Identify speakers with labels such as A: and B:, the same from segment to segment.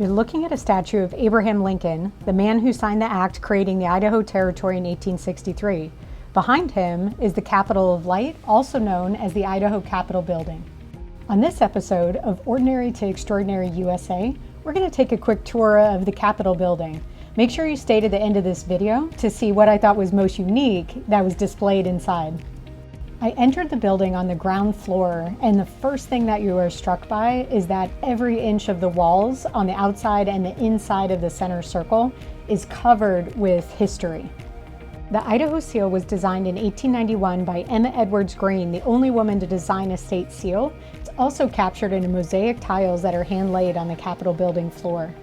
A: You're looking at a statue of Abraham Lincoln, the man who signed the act creating the Idaho Territory in 1863. Behind him is the Capitol of Light, also known as the Idaho Capitol building. On this episode of Ordinary to Extraordinary USA, we're going to take a quick tour of the Capitol building. Make sure you stay to the end of this video to see what I thought was most unique that was displayed inside. I entered the building on the ground floor, and the first thing that you are struck by is that every inch of the walls on the outside and the inside of the center circle is covered with history. The Idaho seal was designed in 1891 by Emma Edwards Green, the only woman to design a state seal. It's also captured in mosaic tiles that are hand-laid on the Capitol building floor.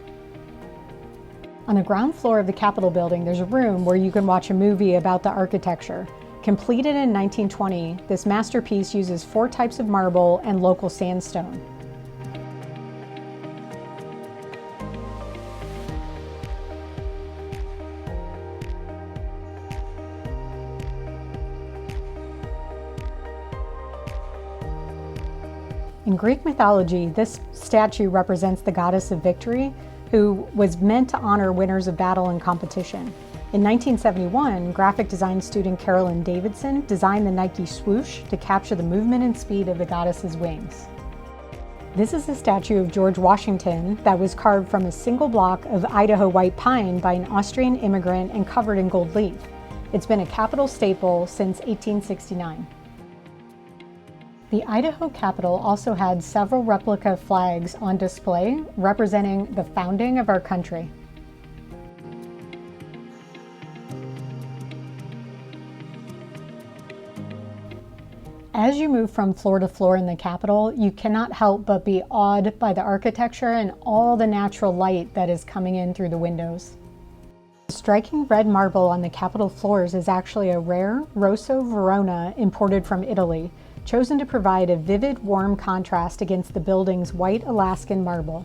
A: On the ground floor of the Capitol building, there's a room where you can watch a movie about the architecture. Completed in 1920, this masterpiece uses 4 types of marble and local sandstone. In Greek mythology, this statue represents the goddess of victory, who was meant to honor winners of battle and competition. In 1971, graphic design student Carolyn Davidson designed the Nike Swoosh to capture the movement and speed of the goddess's wings. This is a statue of George Washington that was carved from a single block of Idaho white pine by an Austrian immigrant and covered in gold leaf. It's been a Capitol staple since 1869. The Idaho Capitol also had several replica flags on display representing the founding of our country. As you move from floor to floor in the Capitol, you cannot help but be awed by the architecture and all the natural light that is coming in through the windows. The striking red marble on the Capitol floors is actually a rare Rosso Verona imported from Italy, chosen to provide a vivid, warm contrast against the building's white Alaskan marble.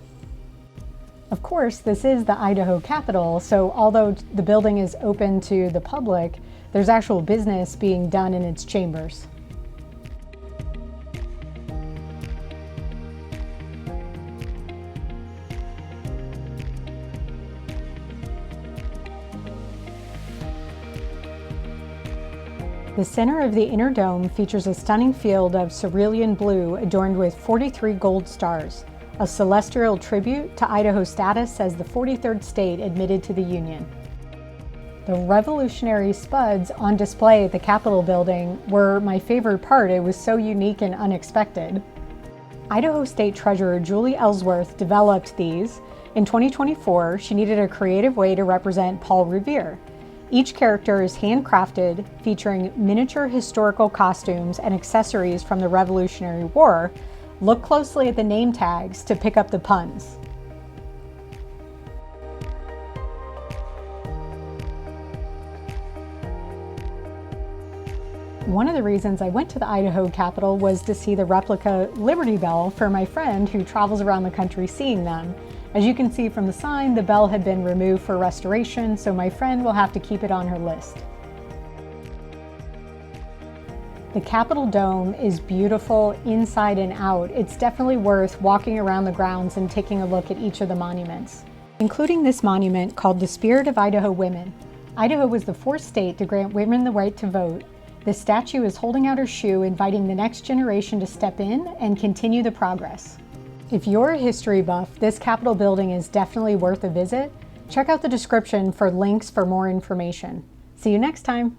A: Of course, this is the Idaho Capitol, so although the building is open to the public, there's actual business being done in its chambers. The center of the inner dome features a stunning field of cerulean blue adorned with 43 gold stars, a celestial tribute to Idaho's status as the 43rd state admitted to the Union. The revolutionary Spuds on display at the Capitol building were my favorite part. It was so unique and unexpected. Idaho State Treasurer Julie Ellsworth developed these. In 2024, she needed a creative way to represent Paul Revere. Each character is handcrafted, featuring miniature historical costumes and accessories from the Revolutionary War. Look closely at the name tags to pick up the puns. One of the reasons I went to the Idaho Capitol was to see the replica Liberty Bell for my friend who travels around the country seeing them. As you can see from the sign, the bell had been removed for restoration, so my friend will have to keep it on her list. The Capitol Dome is beautiful inside and out. It's definitely worth walking around the grounds and taking a look at each of the monuments, including this monument called the Spirit of Idaho Women. Idaho was the 4th state to grant women the right to vote. The statue is holding out her shoe, inviting the next generation to step in and continue the progress. If you're a history buff, this Capitol building is definitely worth a visit. Check out the description for links for more information. See you next time.